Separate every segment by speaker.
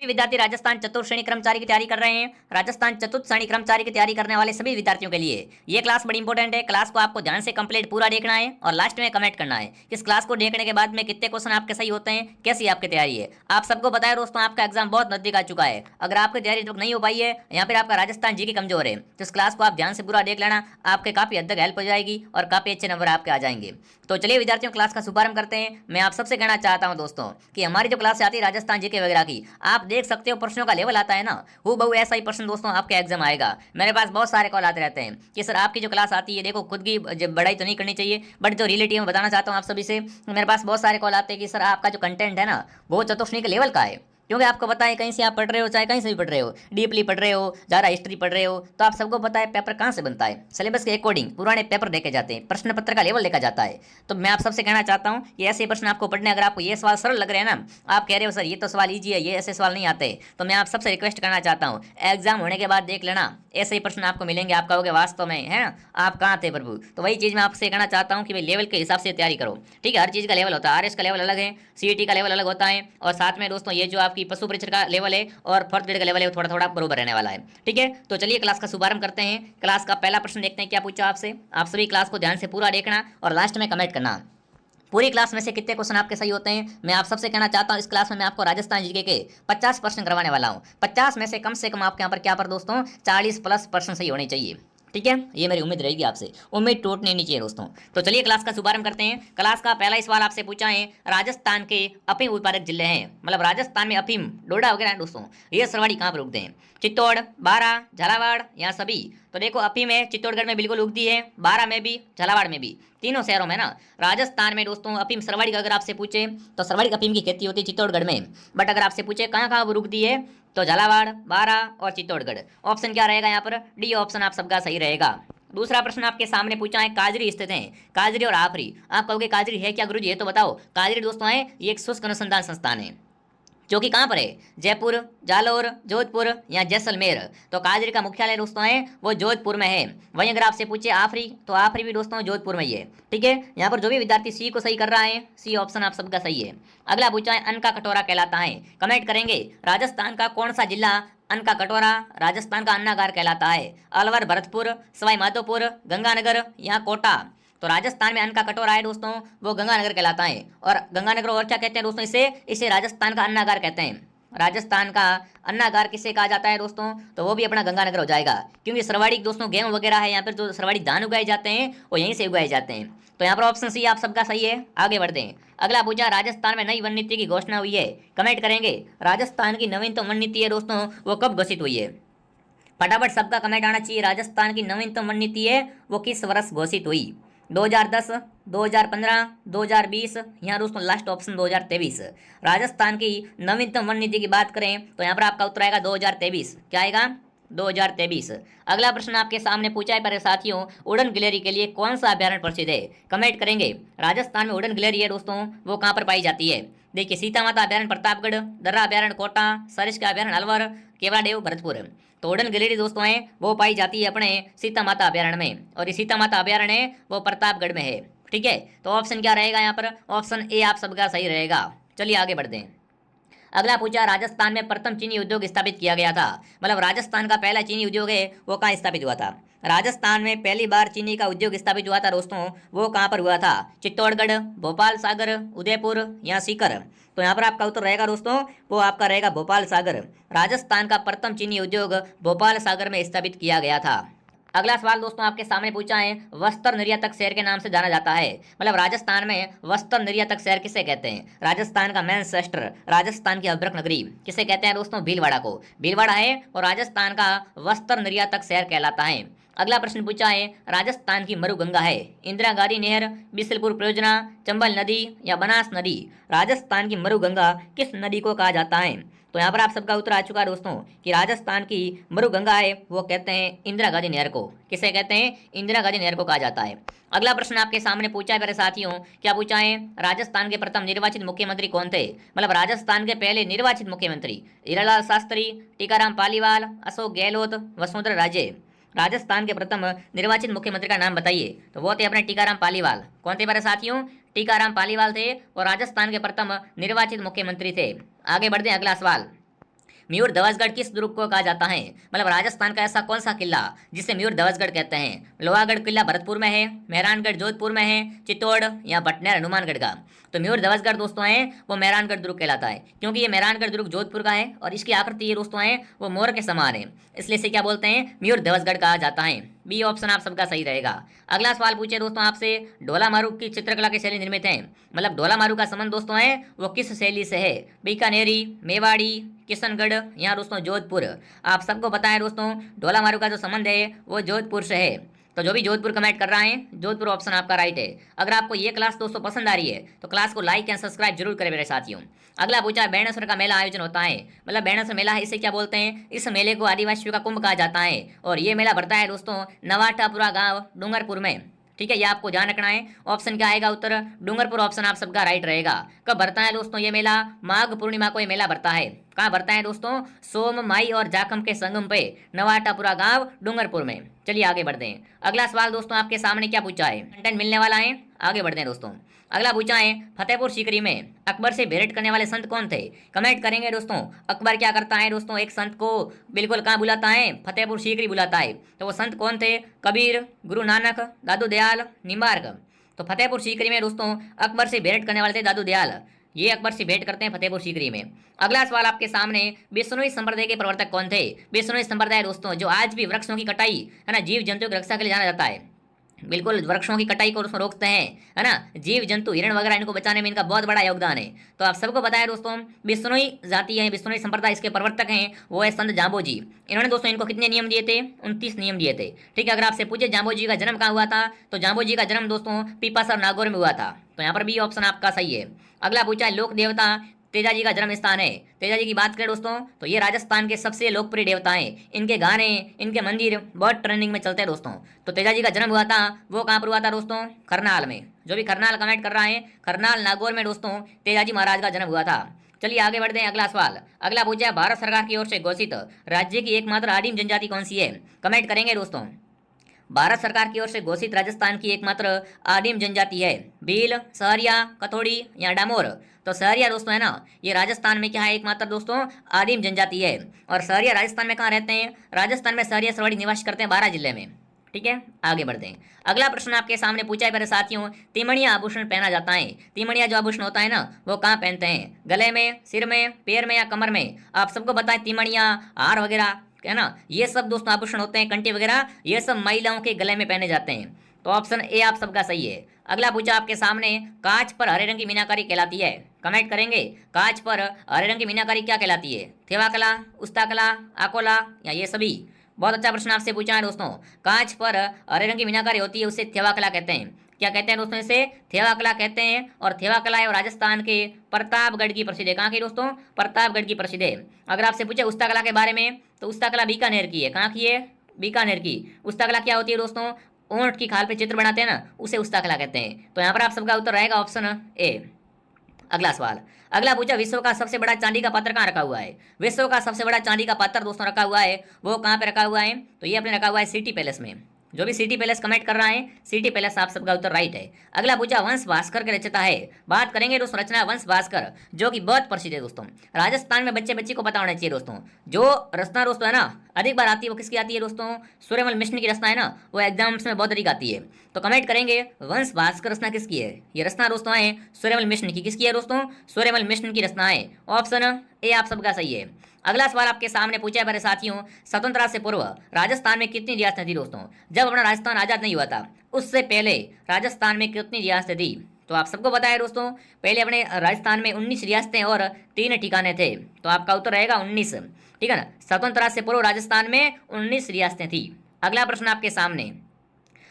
Speaker 1: सभी विद्यार्थी राजस्थान चतुर्थ श्रेणी कर्मचारी की तैयारी कर रहे हैं। राजस्थान चतुर्थ श्रेणी कर्मचारी की तैयारी करने वाले सभी विद्यार्थियों के लिए ये क्लास बड़ी इंपॉर्टेंट है। क्लास को आपको ध्यान से कंप्लीट पूरा देखना है और लास्ट में कमेंट करना है कि इस क्लास को देखने के बाद में कितने क्वेश्चन आपके सही होते हैं, कैसी आपकी तैयारी है। आप सबको बताया दोस्तों, आपका एग्जाम बहुत नजदीक आ चुका है। अगर आपकी तैयारी तक नहीं हो पाई है या फिर आपका राजस्थान जी की कमजोर है तो इस क्लास को आप ध्यान से पूरा देख लेना, आपके काफी हद तक हेल्प हो जाएगी और काफी अच्छे नंबर आपके आ जाएंगे। तो चलिए विद्यार्थियों, क्लास का शुभारंभ करते हैं। मैं आप सबसे कहना चाहता हूं दोस्तों कि हमारी जो क्लास आती है राजस्थान जीके वगैरह की, आप देख सकते हो प्रश्नों का लेवल आता है ना, वो बहु ऐसा ही प्रश्न दोस्तों आपके एग्जाम आएगा। मेरे पास बहुत सारे कॉल आते रहते हैं कि सर आपकी जो क्लास आती है, देखो खुद की बड़ाई तो नहीं करनी चाहिए बट जो रिलेटिव बताना चाहता हूँ आप सभी से, मेरे पास बहुत सारे कॉल आते हैं कि सर आपका जो कंटेंट है ना वो चतुर्श्रेणी के लेवल का है। क्योंकि आपको पता है कहीं से आप पढ़ रहे हो, चाहे कहीं से भी पढ़ रहे हो, डीपली पढ़ रहे हो, ज़्यादा हिस्ट्री पढ़ रहे हो, तो आप सबको पता है पेपर कहाँ से बनता है, सिलेबस के अकॉर्डिंग पुराने पेपर देखे जाते हैं, प्रश्न पत्र का लेवल देखा जाता है। तो मैं आप सबसे कहना चाहता हूँ कि ऐसे प्रश्न आपको पढ़ने, अगर आपको ये सवाल सरल लग रहे हैं ना, आप कह रहे हो सर ये तो सवाल ईजी है, ये ऐसे सवाल नहीं आते, तो मैं आप सबसे रिक्वेस्ट करना चाहता हूँ एग्जाम होने के बाद देख लेना, ऐसे ही प्रश्न आपको मिलेंगे। आप कहोगे वास्तव में है ना, आप कहाँ थे प्रभु। तो वही चीज़ मैं आपसे कहना चाहता हूँ कि भाई लेवल के हिसाब से तैयारी करो, ठीक है। हर चीज़ का लेवल होता है, आरएस का लेवल अलग है, सीईटी का लेवल अलग होता है, और साथ में दोस्तों ये जो आपकी पशु परीक्षा का लेवल है और फोर्थ ग्रेड का लेवल है, थोड़ा थोड़ा बरोबर रहने वाला है, ठीक है। तो चलिए क्लास का शुभारंभ करते हैं। क्लास का पहला प्रश्न देखते हैं क्या पूछा आपसे। आप सभी क्लास को ध्यान से पूरा देखना और लास्ट में कमेंट करना पूरी क्लास में से कितने क्वेश्चन आपके सही होते हैं। मैं आप सबसे कहना चाहता हूं इस क्लास में मैं आपको राजस्थान जीके के 50 प्रश्न करवाने वाला हूं। 50 में से कम आपके यहाँ पर क्या पर दोस्तों 40 प्लस प्रश्न सही होने चाहिए, ठीक है। ये मेरी उम्मीद रहेगी आपसे, उम्मीद टूटनी नहीं चाहिए दोस्तों। तो चलिए क्लास का शुभारंभ करते हैं। क्लास का पहला सवाल आपसे पूछा है, राजस्थान के अफीम उत्पादक जिले हैं, मतलब राजस्थान में अफीम डोडा वगैरह है दोस्तों, ये सरवाड़ी कहाँ पर उगते हैं? चित्तौड़, बारा, झालावाड़ या सभी? तो देखो अफीम है चित्तौड़गढ़ में बिल्कुल उगती है, बारा में भी, झालावाड़ में भी, तीनों शहरों में ना। राजस्थान में दोस्तों अफीम सरवाड़ी का अगर आपसे पूछे तो सरवाड़ी अफीम की खेती होती है चित्तौड़गढ़ में, बट अगर आपसे पूछे कहाँ कहाँ वो उगती है तो झालावाड़, बारा और चित्तौड़गढ़। ऑप्शन क्या रहेगा यहाँ पर? डी ऑप्शन आप सबका सही रहेगा। दूसरा प्रश्न आपके सामने पूछा है, काजरी स्थित है, काजरी और आफरी। आप कहोगे काजरी है क्या गुरुजी, ये तो बताओ। काजरी दोस्तों है ये एक शुष्क अनुसंधान संस्थान है जो कि कहाँ पर है? जयपुर, जालौर, जोधपुर या जैसलमेर। तो काजरी का मुख्यालय दोस्तों है वो जोधपुर में है। वहीं अगर आपसे पूछे आफरी तो आफरी भी दोस्तों जोधपुर में ही है, ठीक है। यहाँ पर जो भी विद्यार्थी सी को सही कर रहा है, सी ऑप्शन आप सबका सही है। अगला पूछा है, अन्न का कटोरा कहलाता है, कमेंट करेंगे राजस्थान का कौन सा जिला अन्न का कटोरा, राजस्थान का अन्नागार कहलाता है? अलवर, भरतपुर, सवाई माधोपुर, गंगानगर या कोटा? तो राजस्थान में अन्न का कटोरा है दोस्तों वो गंगानगर कहलाता है। और गंगानगर और क्या कहते हैं दोस्तों, इसे इसे राजस्थान का अन्नागार कहते हैं। राजस्थान का अन्नागार किसे कहा जाता है दोस्तों, तो वो भी अपना गंगानगर हो जाएगा, क्योंकि सरवाड़ी दोस्तों गेहूं वगैरह है यहाँ पर, जो सरवाड़ी धान उगाए जाते हैं वो यहीं से उगाए जाते हैं। तो यहाँ पर ऑप्शन सी आप सबका सही है। आगे बढ़ते हैं। अगला पूछा, राजस्थान में नई वन नीति की घोषणा हुई है, कमेंट करेंगे राजस्थान की नवीनतम वन नीति है दोस्तों वो कब घोषित हुई है? फटाफट सबका कमेंट आना चाहिए। राजस्थान की नवीनतम वन नीति है वो किस वर्ष घोषित हुई? 2010, 2015, 2020 या दोस्तों लास्ट ऑप्शन 2023। राजस्थान की नवीनतम वन नीति की बात करें तो यहाँ पर आपका उत्तर आएगा 2023। क्या आएगा? 2023। अगला प्रश्न आपके सामने पूछा है पर साथियों, उड़न गिलहरी के लिए कौन सा अभ्यारण्य प्रसिद्ध है? कमेंट करेंगे। राजस्थान में उड़न गिलहरी है दोस्तों वो कहाँ पर पाई जाती है? देखिए, सीता माता अभ्यारण्य प्रतापगढ़, दर्रा अभ्यारण्य कोटा, सरिस्का अभ्यारण्य अलवर, केवलादेव भरतपुर। तो उड़न गिलहरी दोस्तों है वो पाई जाती है अपने सीता माता अभ्यारण्य में, और ये सीता माता अभ्यारण्य है वो प्रतापगढ़ में है, ठीक है। तो ऑप्शन क्या रहेगा यहाँ पर? ऑप्शन ए आप सबका सही रहेगा। चलिए आगे बढ़ते हैं। अगला पूछा, राजस्थान में प्रथम चीनी उद्योग स्थापित किया गया था, मतलब राजस्थान का पहला चीनी उद्योग है वो कहाँ स्थापित हुआ था? राजस्थान में पहली बार चीनी का उद्योग स्थापित हुआ था दोस्तों वो कहाँ पर हुआ था? चित्तौड़गढ़, भोपाल सागर, उदयपुर या सीकर? तो यहाँ पर आपका उत्तर रहेगा दोस्तों वो आपका रहेगा भोपाल सागर। राजस्थान का प्रथम चीनी उद्योग भोपाल सागर में स्थापित किया गया था। अगला सवाल दोस्तों आपके सामने पूछा है, वस्त्र निर्यातक शहर के नाम से जाना जाता है, मतलब राजस्थान में वस्त्र निर्यातक शहर किसे कहते हैं? राजस्थान का मैनचेस्टर, राजस्थान की अभ्रक नगरी किसे कहते हैं दोस्तों? भीलवाड़ा को। भीलवाड़ा है और राजस्थान का वस्त्र निर्यातक शहर कहलाता है। अगला प्रश्न पूछा है, राजस्थान की मरुगंगा है, इंदिरा गांधी नहर, बिसलपुर परियोजना, चंबल नदी या बनास नदी? राजस्थान की मरुगंगा किस नदी को कहा जाता है? तो यहाँ पर आप सबका उत्तर आ चुका है दोस्तों कि राजस्थान की मरुगंगा है वो कहते हैं इंदिरा गांधी नहर को। किसे कहते हैं? इंदिरा गांधी नहर को कहा जाता है। अगला प्रश्न आपके सामने पूछा है मेरे साथियों, क्या पूछा है? राजस्थान के प्रथम निर्वाचित मुख्यमंत्री कौन थे, मतलब राजस्थान के पहले निर्वाचित मुख्यमंत्री? हीरालाल शास्त्री, टीकाराम पालीवाल, अशोक गहलोत, वसुंधरा राजे? राजस्थान के प्रथम निर्वाचित मुख्यमंत्री का नाम बताइए। तो वो थे अपने टीकाराम पालीवाल। कौन थे मेरे साथियों? टीकाराम पालीवाल थे और राजस्थान के प्रथम निर्वाचित मुख्यमंत्री थे। आगे बढ़ते हैं अगला सवाल। मयूर धवसगढ़ किस दुर्ग को कहा जाता है? मतलब राजस्थान का ऐसा कौन सा किला जिसे मयूर धवसगढ़ कहते हैं? लोहागढ़ किला भरतपुर में है, मेहरानगढ़ जोधपुर में है, चित्तौड़ या भटनेर हनुमानगढ़ का? तो मयूर धवसगढ़ दोस्तों है वो मेहरानगढ़ दुर्ग कहलाता है, क्योंकि ये मेहरानगढ़ दुर्ग जोधपुर का है और इसकी आकृति ये दोस्तों है वो मोर के समान है, इसलिए इसे क्या बोलते हैं? मयूर धवसगढ़ कहा जाता है। बी ऑप्शन आप सबका सही रहेगा। अगला सवाल पूछे दोस्तों आपसे, ढोला मारू की चित्रकला की शैली निर्मित है? मतलब ढोला मारू का संबंध दोस्तों है वो किस शैली से है? बीकानेरी, मेवाड़ी, किशनगढ़ या दोस्तों जोधपुर? आप सबको पता है दोस्तों ढोला मारू का जो संबंध है वो जोधपुर से है, तो जो भी जोधपुर कमेंट कर रहा है जोधपुर ऑप्शन आपका राइट है। अगर आपको ये क्लास दोस्तों पसंद आ रही है तो क्लास को लाइक एंड सब्सक्राइब जरूर करें मेरे साथियों। अगला पूछा, बेणेश्वर का मेला आयोजन होता है? मतलब बेणेश्वर मेला है, इसे क्या बोलते हैं? इस मेले को आदिवासियों का कुंभ कहा जाता है और ये मेला भरता है दोस्तों नवाटापुरा गांव डूंगरपुर में। ठीक है, ये आपको ध्यान रखना है। ऑप्शन क्या आएगा उत्तर? डूंगरपुर ऑप्शन आप सबका राइट रहेगा। कब भरता है दोस्तों ये मेला? माघ पूर्णिमा को ये मेला भरता है। कहाँ भरता है दोस्तों? सोम, माई और जाखम के संगम पे नवाटापुरा गांव डूंगरपुर में। चलिए आगे बढ़ते हैं। अगला सवाल दोस्तों आपके सामने क्या पूछा है, कंटेंट मिलने वाला है, आगे बढ़ते हैं दोस्तों। अगला पूछा है, फतेहपुर सीकरी में अकबर से भेंट करने वाले संत कौन थे? कमेंट करेंगे दोस्तों। अकबर क्या करता है दोस्तों? एक संत को बिल्कुल कहाँ बुलाता है? फतेहपुर सीकरी बुलाता है। तो वो संत कौन थे? कबीर, गुरु नानक, दादू दयाल, निम्बार्क? तो फतेहपुर सीकरी में दोस्तों अकबर से भेंट करने वाले थे दादू दयाल। ये अकबर से भेंट करते हैं फतेहपुर सीकरी में। अगला सवाल आपके सामने, बिश्नोई संप्रदाय के प्रवर्तक कौन थे? बिश्नोई संप्रदाय दोस्तों जो आज भी वृक्षों की कटाई है ना, जीव जंतु की रक्षा के लिए जाना जाता है। बिल्कुल वृक्षों की कटाई को उसमें रोकते हैं, है ना, जीव जंतु हिरण वगैरह इनको बचाने में इनका बहुत बड़ा योगदान है। तो आप सबको पता है दोस्तों बिश्नोई जाति है, बिश्नोई संप्रदाय, इसके प्रवर्तक हैं वो है संत जाम्बोजी। इन्होंने दोस्तों इनको कितने नियम दिए थे? 29 नियम दिए थे। ठीक है, अगर आपसे पूछे जाम्बोजी का जन्म कहाँ हुआ था, तो जाम्बोजी का जन्म दोस्तों पीपासर नागौर में हुआ था। तो यहाँ पर भी ऑप्शन आपका सही है। अगला पूछा है, लोक देवता तेजाजी का जन्म स्थान है? तेजाजी की बात करें दोस्तों तो ये राजस्थान के सबसे लोकप्रिय देवता हैं। इनके गाने, इनके मंदिर बहुत ट्रेंडिंग में चलते हैं दोस्तों। तो तेजाजी का जन्म हुआ था वो कहाँ पर हुआ था दोस्तों? करनाल में। जो भी करनाल कमेंट कर रहा है, करनाल नागौर में दोस्तों तेजाजी महाराज का जन्म हुआ था। चलिए आगे बढ़ते हैं। अगला सवाल, अगला पूछा है, भारत सरकार की ओर से घोषित राज्य की एकमात्र आदिम जनजाति कौन सी है? कमेंट करेंगे दोस्तों। भारत सरकार की ओर से घोषित राजस्थान की एकमात्र आदिम जनजाति है? भील, सहरिया, कथोड़ी या डामोर? तो सहरिया दोस्तों है ना, ये राजस्थान में क्या है? एकमात्र दोस्तों आदिम जनजाति है। और सहरिया राजस्थान में कहाँ रहते हैं? राजस्थान में सहरिया सरवाड़ी निवास करते हैं 12 जिले में। ठीक है, आगे बढ़ते हैं। अगला प्रश्न आपके सामने पूछा है मेरे साथियों, तिमणिया आभूषण पहना जाता है? तिमणिया जो आभूषण होता है ना वो कहाँ पहनते हैं? गले में, सिर में, पैर में या कमर में? आप सबको पता है तिमणिया, हार वगैरह है ना, ये सब दोस्तों आभूषण होते हैं, कंठी वगैरह, ये सब महिलाओं के गले में पहने जाते हैं। तो ऑप्शन ए आप सबका सही है। अगला पूछा आपके सामने, कांच पर हरे रंग की मीनाकारी कहलाती है? कमेंट करेंगे। कांच पर हरे रंग की मीनाकारी क्या कहलाती है? थेवा कला, उस्ता कला, आकोला या ये सभी? बहुत अच्छा प्रश्न आपसे पूछा है दोस्तों। कांच पर हरे रंग की मीनाकारी होती है उसे थेवा कला कहते हैं। क्या कहते हैं दोस्तों? इसे थेवा कला कहते हैं। और थेवा कला है राजस्थान के प्रतापगढ़ की प्रसिद्ध है। कहाँ की दोस्तों? प्रतापगढ़ की प्रसिद्ध है। अगर आपसे पूछे उस्ता कला के बारे में तो उस्ता कला बीकानेर की है। कहाँ की है? बीकानेर की। उस्ता कला क्या होती है दोस्तों? ऊंट की खाल पे चित्र बनाते हैं ना, उसे उस्ता कला कहते हैं। तो यहाँ पर आप सबका उत्तर रहेगा ऑप्शन ए। अगला सवाल, अगला पूछा, विश्व का सबसे बड़ा चांदी का पात्र कहाँ रखा हुआ है? विश्व का सबसे बड़ा चांदी का पात्र दोस्तों रखा हुआ है वो कहाँ पे रखा हुआ है? तो ये अपने रखा हुआ है सिटी पैलेस में। जो भी सिटी पैलेस कमेंट कर रहा है, सिटी पैलेस आप सबका उत्तर राइट है। अगला पूछा, वंश भास्कर के रचयिता है? बात करेंगे दोस्तों रचना वंश भास्कर, जो कि बहुत प्रसिद्ध है दोस्तों। राजस्थान में बच्चे बच्ची को पता होना चाहिए दोस्तों। जो रचना दोस्तों है ना अधिक बार आती है वो किसकी आती है दोस्तों? सूर्यमल मिश्र की रचना है ना, वो एग्जाम्स में बहुत अधिक आती है। तो कमेंट करेंगे वंश भास्कर रचना किसकी है? ये रचना दोस्तों है सूर्यमल मिश्र की। किसकी है दोस्तों? सूर्यमल मिश्र की रचना है। ऑप्शन ए आप सबका सही है। अगला सवाल आपके सामने पूछा है मेरे साथियों, स्वतंत्रता से पूर्व राजस्थान में कितनी रियासतें थी दोस्तों? जब अपना राजस्थान आजाद नहीं हुआ था उससे पहले राजस्थान में कितनी रियासतें थी? तो आप सबको पता है दोस्तों, पहले अपने राजस्थान में 19 रियासतें और 3 ठिकाने थे। तो आपका उत्तर रहेगा 19। ठीक है ना, स्वतंत्रता से पूर्व राजस्थान में 19 रियासतें थी। अगला प्रश्न आपके सामने,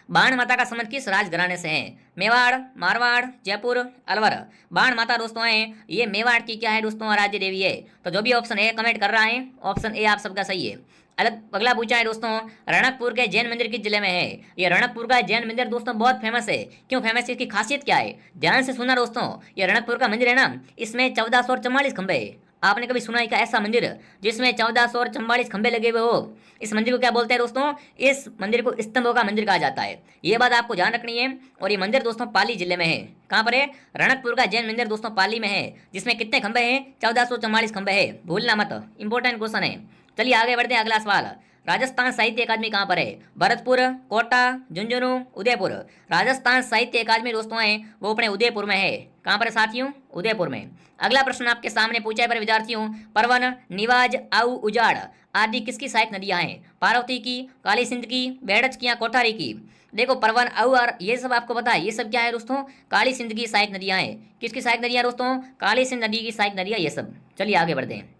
Speaker 1: बाण माता का संबंध किस राजघराने से है? मेवाड़, मारवाड़, जयपुर, अलवर? बाण माता दोस्तों है ये मेवाड़ की क्या है दोस्तों? आराध्य देवी है। तो जो भी ऑप्शन ए कमेंट कर रहा है ऑप्शन ए आप सबका सही है। अगला पूछा है दोस्तों, रणकपुर के जैन मंदिर किस जिले में है? ये रणकपुर का जैन मंदिर दोस्तों बहुत फेमस है। क्यों फेमस है? इसकी खासियत क्या है? ध्यान से सुनना दोस्तों। ये रणकपुर का मंदिर है ना, इसमें 1444 खंभे है। आपने कभी सुना है क्या ऐसा मंदिर जिसमें 1400 और 44 खंभे लगे हुए हो? इस मंदिर को क्या बोलते हैं दोस्तों? इस मंदिर को स्तंभों का मंदिर कहा जाता है। ये बात आपको ध्यान रखनी है। और ये मंदिर दोस्तों पाली जिले में है। कहाँ पर है? रणकपुर का जैन मंदिर दोस्तों पाली में है, जिसमें कितने खंभे हैं? 1444 खंभे है, भूलना मत, इंपॉर्टेंट क्वेश्चन है। चलिए आगे बढ़ते हैं, अगला सवाल। राजस्थान साहित्य अकादमी कहाँ पर है? भरतपुर, कोटा, झुंझुनू, उदयपुर। राजस्थान साहित्य अकादमी दोस्तों है वो अपने उदयपुर में है। कहाँ पर है साथियों? उदयपुर में। अगला प्रश्न आपके सामने पूछा है पर विद्यार्थियों, परवन, निवाज, आऊ, उजाड़ आदि किसकी सहायक नदियां हैं? पार्वती की, काली सिंध की, बेड़च की या कोठारी की? देखो परवन, आऊ और ये सब आपको पता है, ये सब क्या है दोस्तों? काली सिंध की सहायक नदियां हैं। किसकी सहायक नदियां दोस्तों? काली सिंध नदी की सहायक नदियां ये सब। चलिए आगे बढ़ते हैं।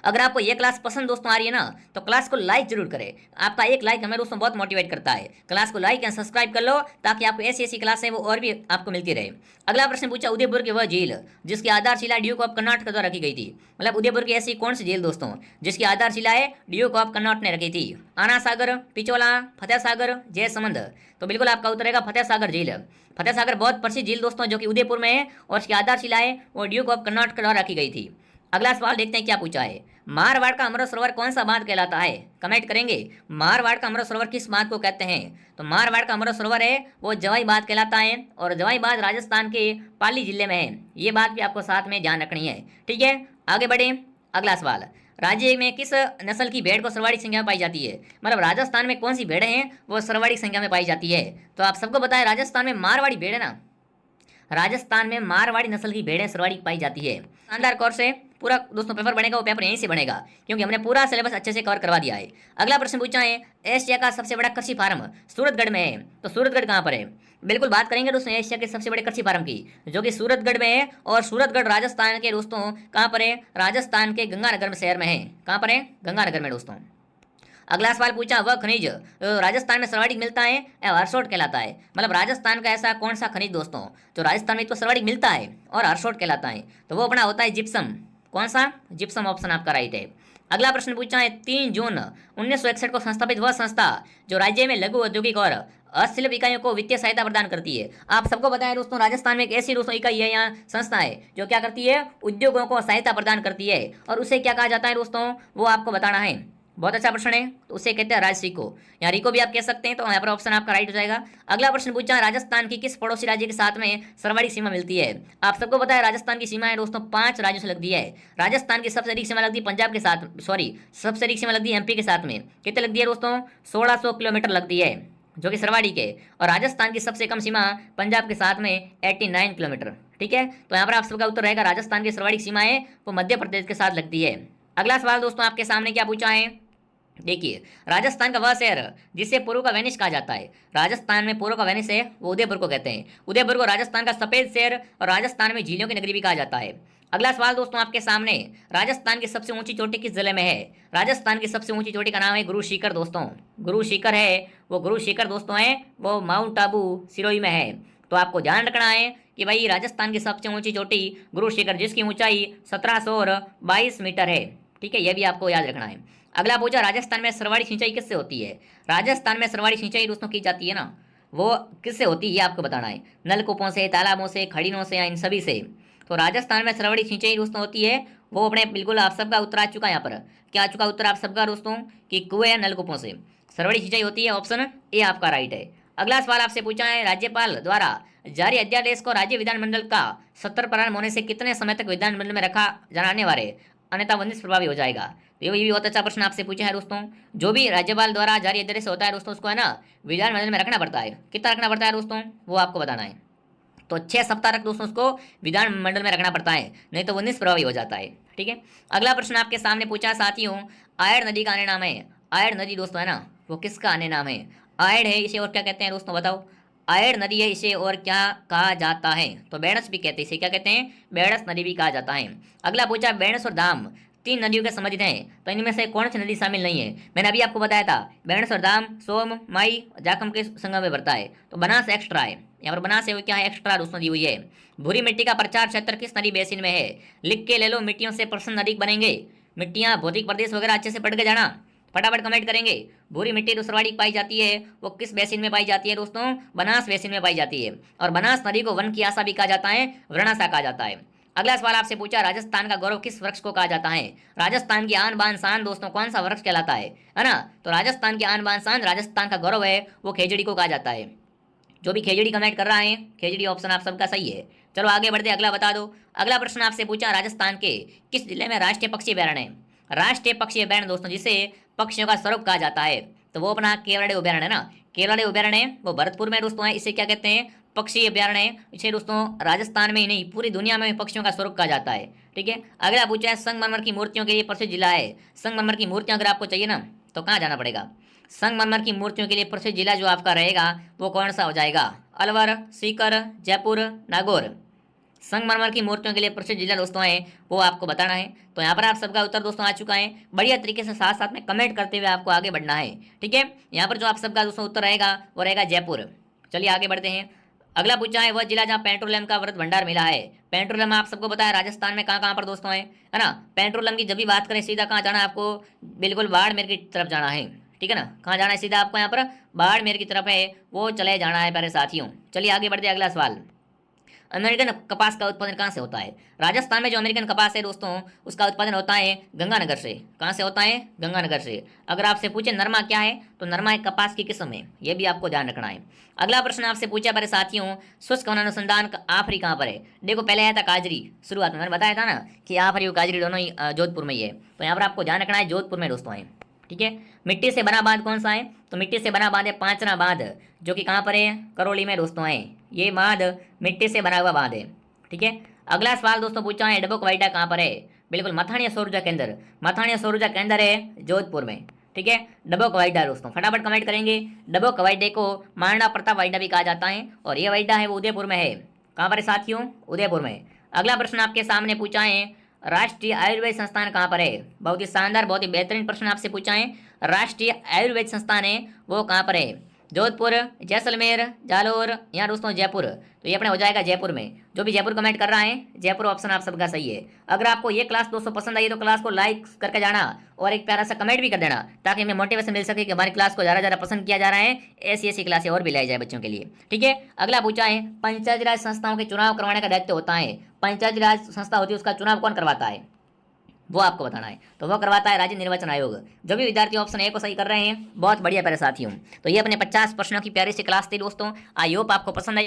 Speaker 1: अगर आपको ये क्लास पसंद दोस्तों आ रही है ना, तो क्लास को लाइक जरूर करें। आपका एक लाइक हमें दोस्तों बहुत मोटिवेट करता है। क्लास को लाइक एंड सब्सक्राइब कर लो, ताकि आपको ऐसी ऐसी क्लास है वो और भी आपको मिलती रहे। अगला प्रश्न पूछा, उदयपुर की वह झील जिसकी आधारशिला ड्यूक ऑफ कर्नाटक द्वारा रखी गई थी। मतलब उदयपुर की ऐसी कौन सी झील दोस्तों जिसकी आधारशिला है ड्यूक ऑफ कर्नाटक ने रखी थी? आना सागर, पिचोला, फतेह सागर, जयसमंद। तो बिल्कुल आपका उत्तर रहेगा फतेह सागर झील। फतेह सागर बहुत प्रसिद्ध झील दोस्तों जो कि उदयपुर में है, और उसकी आधारशिला है वो ड्यूक ऑफ कर्नाटक द्वारा रखी गई थी। अगला सवाल देखते हैं क्या पूछा है। मारवाड़ का अमृत सरोवर कौन सा बांध कहलाता है? कमेंट करेंगे। मारवाड़ का अमृत सरोवर किस बांध को कहते हैं? तो मारवाड़ का अमृत सरोवर है वो जवाई बांध कहलाता है, और जवाई बांध राजस्थान के पाली जिले में है। ये बात भी आपको साथ में ध्यान रखनी है। ठीक है, आगे बढ़े। अगला सवाल, राज्य में किस नस्ल की भेड़ को सर्वाधिक संख्या में पाई जाती है? मतलब राजस्थान में कौन सी भेड़ें हैं वो सर्वाधिक संख्या में पाई जाती है? तो आप सबको पता है राजस्थान में मारवाड़ी भेड़ है ना, राजस्थान में मारवाड़ी नस्ल की भेड़ें सर्वाधिक पाई जाती है। शानदार कोर्स है, पूरा दोस्तों पेपर बनेगा वो पेपर यहीं से बनेगा, क्योंकि हमने पूरा सिलेबस अच्छे से कवर करवा दिया है। अगला प्रश्न पूछा है, एशिया का सबसे बड़ा कृषि फार्म सूरतगढ़ में है। तो सूरतगढ़ कहाँ पर है? बिल्कुल बात करेंगे दोस्तों एशिया के सबसे बड़े कृषि फार्म की, जो कि सूरतगढ़ में है। और सूरतगढ़ राजस्थान के दोस्तों कहाँ पर है? राजस्थान के गंगानगर शहर में है। कहाँ पर है? गंगानगर में दोस्तों। अगला सवाल पूछा, वह खनिज राजस्थान में सर्वाधिक मिलता है या हरसोट कहलाता है? मतलब राजस्थान का ऐसा कौन सा खनिज दोस्तों जो राजस्थान में तो सर्वाधिक मिलता है और हरसोट कहलाता है? तो वो अपना होता है जिप्सम। कौन सा? जिप्सम, ऑप्शन आपका राइट है। अगला प्रश्न पूछा है, 3 जून 1961 को संस्थापित वह संस्था जो राज्य में लघु औद्योगिक और हस्तशिल्प इकाइयों को वित्तीय सहायता प्रदान करती है। आप सबको बताएं दोस्तों राजस्थान में एक ऐसी दोस्तों इकाई है, यहाँ संस्था है जो क्या करती है? उद्योगों को सहायता प्रदान करती है, और उसे क्या कहा जाता है दोस्तों वो आपको बताना है। बहुत अच्छा प्रश्न है, तो उसे कहते हैं राजसिको, या रिको भी आप कह सकते हैं। तो यहाँ पर ऑप्शन आपका राइट हो जाएगा। अगला प्रश्न पूछा, राजस्थान की किस पड़ोसी राज्य के साथ में सर्वाधिक सीमा मिलती है? आप सबको पता है राजस्थान की सीमा है दोस्तों 5 राज्यों से लगती है। राजस्थान की सबसे अधिक सीमा लगती है पंजाब के साथ, सबसे अधिक सीमा लगती है एमपी के साथ में। कितने लगती है दोस्तों? 1600 किलोमीटर लगती है, जो कि सर्वाधिक है। और राजस्थान की सबसे कम सीमा पंजाब के साथ में 89 किलोमीटर। ठीक है, तो यहाँ पर आप सबका उत्तर रहेगा राजस्थान की सर्वाधिक सीमा है वो मध्य प्रदेश के साथ लगती है। अगला सवाल दोस्तों आपके सामने क्या पूछा है, देखिए, राजस्थान का वह शहर जिसे पूर्व का वेनिस कहा जाता है। राजस्थान में पूर्व का वेनिस है वो उदयपुर को कहते हैं। उदयपुर को राजस्थान का सफेद शहर और राजस्थान में झीलों की नगरी भी कहा जाता है। अगला सवाल दोस्तों आपके सामने, राजस्थान की सबसे ऊंची चोटी किस जिले में है? राजस्थान की सबसे ऊंची चोटी का नाम है गुरु शिखर दोस्तों। गुरु शिखर है वो, गुरु शिखर दोस्तों है वो माउंट आबू सिरोही में है। तो आपको ध्यान रखना है कि भाई राजस्थान की सबसे ऊंची चोटी गुरु शिखर, जिसकी ऊंचाई 1722 मीटर है। ठीक है, यह भी आपको याद रखना है। अगला पूछा, राजस्थान में सर्वाधिक सिंचाई किससे होती है? राजस्थान में सर्वाधिक सिंचाई दोस्तों की जाती है ना, वो किससे होती है ये आपको बताना है। नलकूपों से, तालाबों से, खड़ीनों से, या इन सभी से। तो राजस्थान में सर्वाधिक सिंचाई दोस्तों होती है वो अपने, बिल्कुल आप सबका उत्तर आ चुका है यहाँ पर। क्या आ चुका उत्तर आप सबका दोस्तों कि कुएं या नलकूपों से सर्वाधिक सिंचाई होती है। ऑप्शन ए आपका राइट है। अगला सवाल आपसे पूछा है, राज्यपाल द्वारा जारी अध्यादेश को राज्य विधानमंडल का 70 प्रारंभ होने से कितने समय तक विधानमंडल में रखा जाने वाले, अन्यथा वंदित प्रभावी हो जाएगा? तो ये भी बहुत अच्छा प्रश्न आपसे पूछा है दोस्तों। जो भी राज्यपाल द्वारा जारी अध्यादेश होता है दोस्तों, उसको है ना विधानमंडल में रखना पड़ता है। कितना रखना पड़ता है दोस्तों वो आपको बताना है। तो 6 सप्ताह तक दोस्तों उसको विधानमंडल में रखना पड़ता है, नहीं तो वो निष्प्रभावी हो जाता है। ठीक है, अगला प्रश्न आपके सामने पूछा साथियों, आयड़ नदी का अन्य नाम है। आयड़ नदी दोस्तों है ना वो किसका अन्य नाम है? आयड़ है, इसे और क्या कहते हैं दोस्तों बताओ? आयड़ नदी है, इसे और क्या कहा जाता है? तो बेणस भी कहते हैं, इसे क्या कहते हैं? बेणस नदी भी कहा जाता है। अगला पूछा, बेणस और दाम 3 नदियों के संबंधित हैं, तो इनमें से कौन सी नदी शामिल नहीं है? मैंने अभी आपको बताया था बेणस और दाम सोम, माई, जाखम के संगम में भरता है। तो बनास एक्स्ट्रा है, यहाँ पर बनास है क्या है? एक्स्ट्रा दोस्तों दी हुई है। भूरी मिट्टी का प्रचार क्षेत्र किस नदी बेसिन में है? लिख के ले लो, मिट्टियों से प्रश्न अधिक बनेंगे। मिट्टियाँ, भौतिक प्रदेश वगैरह अच्छे से पढ़ के जाना, फटाफट कमेंट करेंगे। भूरी मिट्टी जो सर्वाधिक पाई जाती है वो किस बेसिन में पाई जाती है दोस्तों? बनास बेसिन में पाई जाती है। और बनास नदी को वन की आशा भी कहा जाता है, वृणाशा कहा जाता है। अगला सवाल आपसे पूछा, राजस्थान का गौरव किस वृक्ष को कहा जाता है? राजस्थान की आन बान शान दोस्तों कौन सा वृक्ष कहलाता है ना? तो राजस्थान की आन बान शान, राजस्थान का गौरव है वो खेजड़ी को कहा जाता है। जो भी खेजड़ी कमेंट कर रहा है, खेजड़ी ऑप्शन आप सबका सही है। चलो आगे बढ़ते, अगला बता दो। अगला प्रश्न आपसे पूछा, राजस्थान के किस जिले में राष्ट्रीय पक्षी अभ्यारण्य है? राष्ट्रीय पक्षी अभ्यारण्य दोस्तों जिसे पक्षियों का स्वरूप कहा जाता है, तो वो अपना केवड़े अभ्यारण्य है ना। केवड़े अभ्यारण्य वो भरतपुर में दोस्तों है। इसे क्या कहते हैं? पक्षी अभ्यारण्य। इसे दोस्तों राजस्थान में ही नहीं पूरी दुनिया में पक्षियों का स्वरूप कहा जाता है। ठीक है, अगला पूछा है, संगमरमर की मूर्तियों के लिए प्रसिद्ध जिला है। संगमरमर की मूर्तियां अगर आपको चाहिए ना तो कहाँ जाना पड़ेगा? संगमरमर की मूर्तियों के लिए प्रसिद्ध जिला जो आपका रहेगा वो कौन सा हो जाएगा? अलवर, सीकर, जयपुर, नागौर। संगमरमर की मूर्तियों के लिए प्रसिद्ध जिला दोस्तों है वो आपको बताना है। तो यहाँ पर आप सबका उत्तर दोस्तों आ चुका है। बढ़िया तरीके से साथ साथ में कमेंट करते हुए आपको आगे बढ़ना है। ठीक है, यहाँ पर जो आप सबका दोस्तों उत्तर रहेगा वो रहेगा जयपुर। चलिए आगे बढ़ते हैं। अगला पूछा है, वह जिला जहाँ पेट्रोलियम का अमृत भंडार मिला है। पेट्रोलियम आपको बताया राजस्थान में कहाँ कहाँ पर दोस्तों है ना। पेट्रोलियम की जब भी बात करें सीधा कहाँ जाना है आपको? बिल्कुल बाड़मेर की तरफ जाना है। ठीक है ना, कहाँ जाना है सीधा आपको? यहाँ पर बाड़मेर की तरफ है वो चले जाना है प्यारे साथियों। चलिए आगे बढ़ते, अगला सवाल, अमेरिकन कपास का उत्पादन कहाँ से होता है? राजस्थान में जो अमेरिकन कपास है दोस्तों उसका उत्पादन होता है गंगानगर से। कहाँ से होता है? गंगानगर से। अगर आपसे पूछे नरमा क्या है, तो नरमा एक कपास की किस्म है, यह भी आपको ध्यान रखना है। अगला प्रश्न आपसे पूछा मेरे साथियों, शुष्क वन अनुसंधान का आखिरी कहाँ पर है? देखो पहले आया था काजरी, शुरुआत में मैंने बताया था ना कि आखिरी और काजरी दोनों ही जोधपुर में ही है। तो यहाँ पर आपको ध्यान रखना है जोधपुर में दोस्तों है। ठीक है, मिट्टी से बना बांध कौन सा है? तो मिट्टी से बना बांध है पांचना बांध, जो कि कहाँ पर है? करौली में दोस्तों है। ये बांध मिट्टी से बना हुआ बांध है। ठीक है, अगला सवाल दोस्तों पूछा है, डबोक वाइडा कहाँ पर है? बिल्कुल मथानिया सौर ऊर्जा केंद्र। मथानिया सौर ऊर्जा केंद्र है जोधपुर में। ठीक है, डबोक वाइडा दोस्तों फटाफट कमेंट करेंगे। डबोक वाइडे को महाराणा प्रताप वाइडा भी कहा जाता है और ये वाइडा है वो उदयपुर में है। कहाँ पर है साथियों? उदयपुर में। अगला प्रश्न आपके सामने पूछा है, राष्ट्रीय आयुर्वेद संस्थान कहाँ पर है? बहुत ही शानदार बहुत ही बेहतरीन प्रश्न आपसे पूछा है। राष्ट्रीय आयुर्वेद संस्थान है वो कहाँ पर है? जोधपुर, जैसलमेर, जालोर या दोस्तों जयपुर। तो ये अपने हो जाएगा जयपुर में। जो भी जयपुर कमेंट कर रहा है जयपुर ऑप्शन आप सबका सही है। अगर आपको ये क्लास दोस्तों पसंद आई तो क्लास को लाइक करके जाना और एक प्यारा सा कमेंट भी कर देना, ताकि हमें मोटिवेशन मिल सके कि हमारी क्लास को ज़्यादा पसंद किया जा रहा है। ऐसी क्लासें और भी लाई जाए बच्चों के लिए। ठीक है, अगला पूछा है, पंचायती राज संस्थाओं के चुनाव करवाने का दायित्व होता है। पंचायती राज संस्था होती है उसका चुनाव कौन करवाता है? वो आपको बताना है। तो वो करवाता है राज्य निर्वाचन आयोग। जो भी विद्यार्थी ऑप्शन ए को सही कर रहे हैं बहुत बढ़िया प्यारे साथियों। तो ये अपने 50 प्रश्नों की प्यारी सी क्लास थी दोस्तों। आई होप आपको पसंद आई।